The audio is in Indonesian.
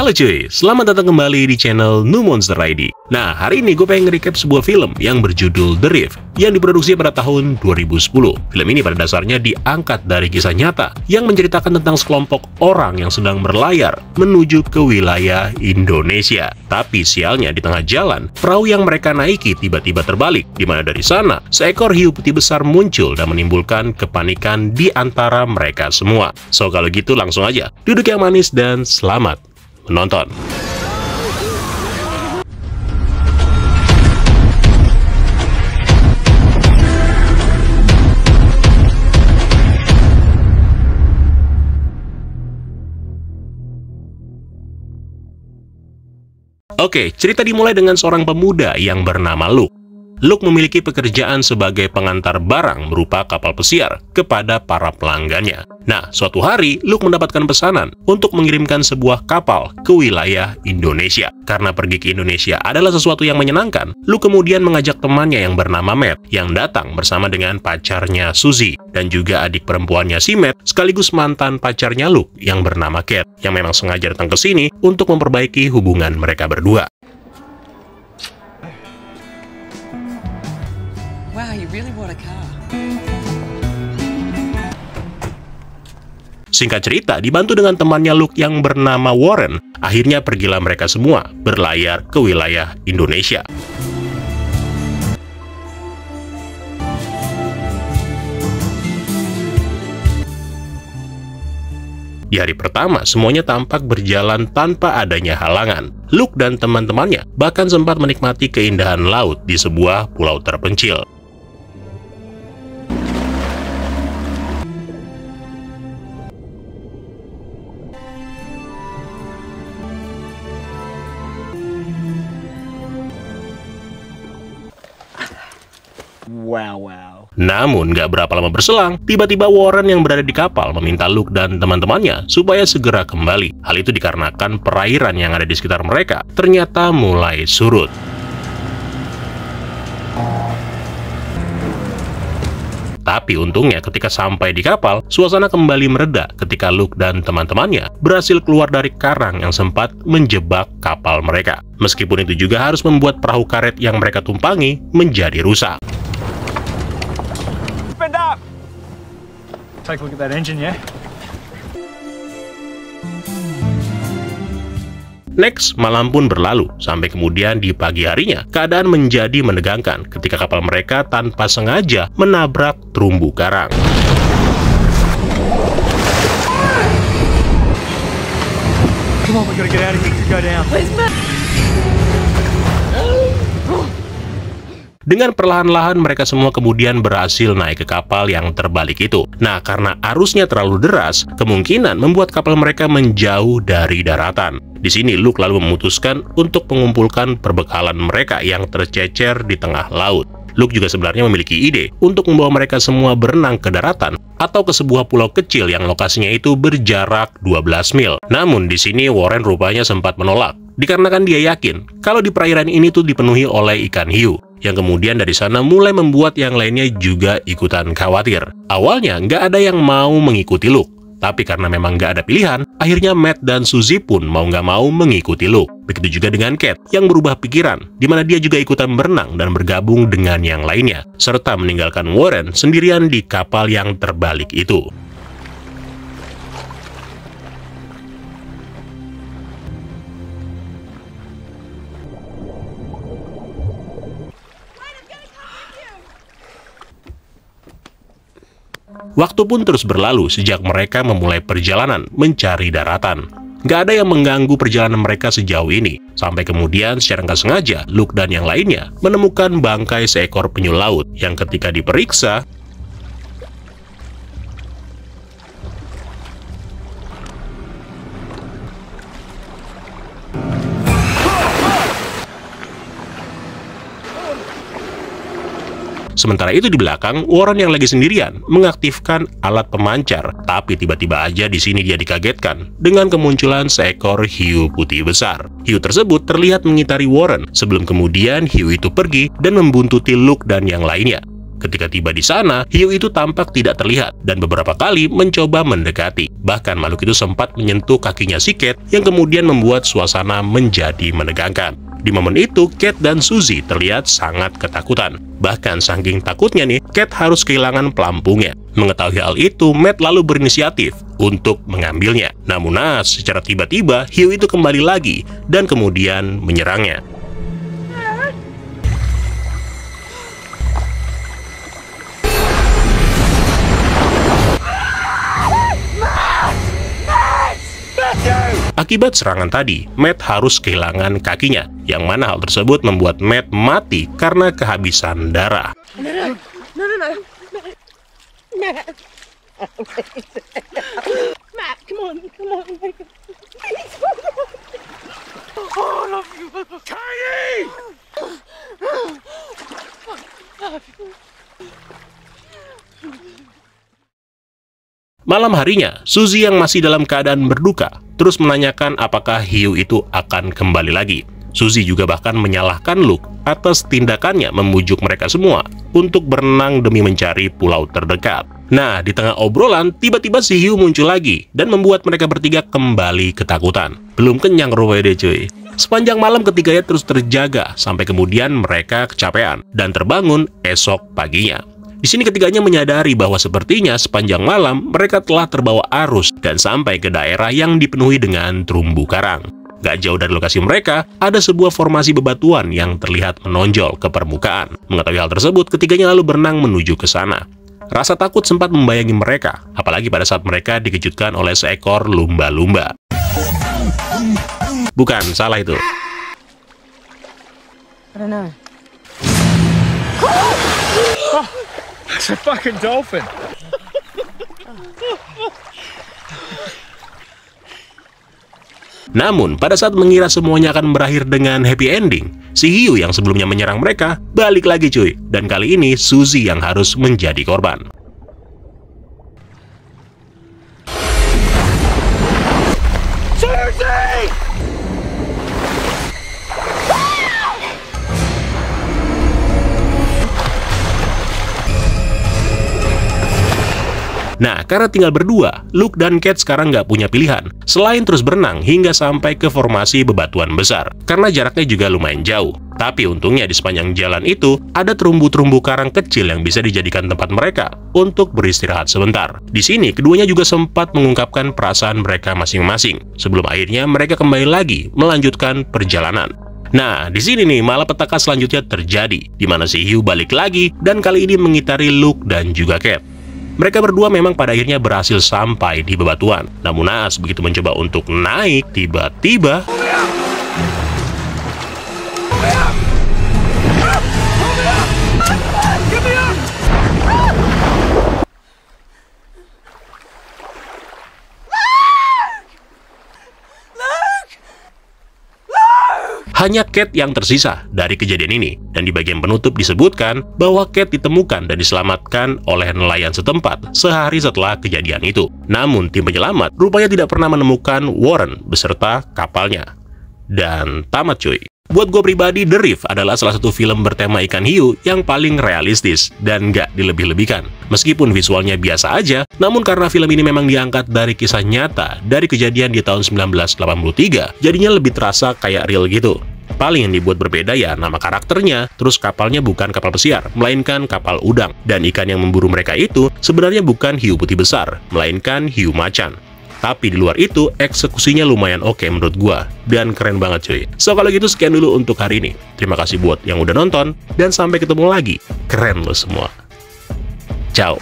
Halo cuy, selamat datang kembali di channel New Monster ID. Nah, hari ini gue pengen recap sebuah film yang berjudul The Rift yang diproduksi pada tahun 2010. Film ini pada dasarnya diangkat dari kisah nyata yang menceritakan tentang sekelompok orang yang sedang berlayar menuju ke wilayah Indonesia. Tapi sialnya di tengah jalan, perahu yang mereka naiki tiba-tiba terbalik, di mana dari sana seekor hiu putih besar muncul dan menimbulkan kepanikan di antara mereka semua. So kalau gitu langsung aja, duduk yang manis dan selamat menonton. Oke, cerita dimulai dengan seorang pemuda yang bernama Luke. Luke memiliki pekerjaan sebagai pengantar barang berupa kapal pesiar kepada para pelanggannya. Nah, suatu hari Luke mendapatkan pesanan untuk mengirimkan sebuah kapal ke wilayah Indonesia. Karena pergi ke Indonesia adalah sesuatu yang menyenangkan, Luke kemudian mengajak temannya yang bernama Matt yang datang bersama dengan pacarnya Suzy dan juga adik perempuannya si Matt sekaligus mantan pacarnya Luke yang bernama Kate yang memang sengaja datang ke sini untuk memperbaiki hubungan mereka berdua. Wow, you really want a car. Singkat cerita, dibantu dengan temannya Luke yang bernama Warren, akhirnya pergilah mereka semua berlayar ke wilayah Indonesia. Di hari pertama, semuanya tampak berjalan tanpa adanya halangan. Luke dan teman-temannya bahkan sempat menikmati keindahan laut di sebuah pulau terpencil. Wow. Namun, gak berapa lama berselang, tiba-tiba Warren yang berada di kapal meminta Luke dan teman-temannya supaya segera kembali. Hal itu dikarenakan perairan yang ada di sekitar mereka ternyata mulai surut. Tapi untungnya ketika sampai di kapal, suasana kembali mereda ketika Luke dan teman-temannya berhasil keluar dari karang yang sempat menjebak kapal mereka. Meskipun itu juga harus membuat perahu karet yang mereka tumpangi menjadi rusak. Up. Take a look at that engine, yeah? Next, malam pun berlalu, sampai kemudian di pagi harinya, keadaan menjadi menegangkan ketika kapal mereka tanpa sengaja menabrak terumbu karang. Come on, we gotta get out of here to go down. Please, man. Dengan perlahan-lahan mereka semua kemudian berhasil naik ke kapal yang terbalik itu. Nah, karena arusnya terlalu deras, kemungkinan membuat kapal mereka menjauh dari daratan. Di sini Luke lalu memutuskan untuk mengumpulkan perbekalan mereka yang tercecer di tengah laut. Luke juga sebenarnya memiliki ide untuk membawa mereka semua berenang ke daratan atau ke sebuah pulau kecil yang lokasinya itu berjarak 12 mil. Namun di sini Warren rupanya sempat menolak, dikarenakan dia yakin kalau di perairan ini tuh dipenuhi oleh ikan hiu, yang kemudian dari sana mulai membuat yang lainnya juga ikutan khawatir. Awalnya nggak ada yang mau mengikuti Luke, tapi karena memang nggak ada pilihan, akhirnya Matt dan Suzy pun mau nggak mau mengikuti Luke. Begitu juga dengan Kate yang berubah pikiran, di mana dia juga ikutan berenang dan bergabung dengan yang lainnya, serta meninggalkan Warren sendirian di kapal yang terbalik itu. Waktu pun terus berlalu sejak mereka memulai perjalanan mencari daratan. Gak ada yang mengganggu perjalanan mereka sejauh ini. Sampai kemudian secara nggak sengaja, Luke dan yang lainnya menemukan bangkai seekor penyu laut yang ketika diperiksa, sementara itu di belakang, Warren yang lagi sendirian mengaktifkan alat pemancar. Tapi tiba-tiba aja di sini dia dikagetkan dengan kemunculan seekor hiu putih besar. Hiu tersebut terlihat mengitari Warren sebelum kemudian hiu itu pergi dan membuntuti Luke dan yang lainnya. Ketika tiba di sana, hiu itu tampak tidak terlihat dan beberapa kali mencoba mendekati. Bahkan makhluk itu sempat menyentuh kakinya si Kate yang kemudian membuat suasana menjadi menegangkan. Di momen itu, Kate dan Suzy terlihat sangat ketakutan. Bahkan saking takutnya nih, Kate harus kehilangan pelampungnya. Mengetahui hal itu, Matt lalu berinisiatif untuk mengambilnya. Namun secara tiba-tiba, hiu itu kembali lagi dan kemudian menyerangnya. Akibat serangan tadi, Matt harus kehilangan kakinya, yang mana hal tersebut membuat Matt mati karena kehabisan darah. No. Matt, come on. Oh, I love you. Tiny! Malam harinya, Suzy yang masih dalam keadaan berduka terus menanyakan apakah hiu itu akan kembali lagi. Suzy juga bahkan menyalahkan Luke atas tindakannya membujuk mereka semua untuk berenang demi mencari pulau terdekat. Nah, di tengah obrolan, tiba-tiba si hiu muncul lagi dan membuat mereka bertiga kembali ketakutan. Belum kenyang rupanya deh cuy. Sepanjang malam ketiganya terus terjaga sampai kemudian mereka kecapean dan terbangun esok paginya. Di sini ketiganya menyadari bahwa sepertinya sepanjang malam mereka telah terbawa arus dan sampai ke daerah yang dipenuhi dengan terumbu karang. Gak jauh dari lokasi mereka, ada sebuah formasi bebatuan yang terlihat menonjol ke permukaan. Mengetahui hal tersebut, ketiganya lalu berenang menuju ke sana. Rasa takut sempat membayangi mereka, apalagi pada saat mereka dikejutkan oleh seekor lumba-lumba. Bukan, salah itu. I don't know. It's a fucking dolphin. Namun, pada saat mengira semuanya akan berakhir dengan happy ending, si hiu yang sebelumnya menyerang mereka balik lagi cuy. Dan kali ini Suzy yang harus menjadi korban. Suzy! Nah, karena tinggal berdua, Luke dan Kate sekarang nggak punya pilihan selain terus berenang hingga sampai ke formasi bebatuan besar, karena jaraknya juga lumayan jauh. Tapi untungnya di sepanjang jalan itu, ada terumbu-terumbu karang kecil yang bisa dijadikan tempat mereka untuk beristirahat sebentar. Di sini, keduanya juga sempat mengungkapkan perasaan mereka masing-masing, sebelum akhirnya mereka kembali lagi melanjutkan perjalanan. Nah, di sini nih malapetaka selanjutnya terjadi, di mana si hiu balik lagi dan kali ini mengitari Luke dan juga Kate. Mereka berdua memang pada akhirnya berhasil sampai di bebatuan. Namun naas begitu mencoba untuk naik, tiba-tiba hanya Kate yang tersisa dari kejadian ini, dan di bagian penutup disebutkan bahwa Kate ditemukan dan diselamatkan oleh nelayan setempat sehari setelah kejadian itu. Namun tim penyelamat rupanya tidak pernah menemukan Warren beserta kapalnya. Dan tamat cuy. Buat gue pribadi, The Reef adalah salah satu film bertema ikan hiu yang paling realistis dan nggak dilebih-lebihkan. Meskipun visualnya biasa aja, namun karena film ini memang diangkat dari kisah nyata dari kejadian di tahun 1983, jadinya lebih terasa kayak real gitu. Paling yang dibuat berbeda ya nama karakternya, terus kapalnya bukan kapal pesiar, melainkan kapal udang. Dan ikan yang memburu mereka itu sebenarnya bukan hiu putih besar, melainkan hiu macan. Tapi di luar itu, eksekusinya lumayan oke menurut gua. Dan keren banget cuy. So, kalau gitu sekian dulu untuk hari ini. Terima kasih buat yang udah nonton. Dan sampai ketemu lagi. Keren lo semua. Ciao.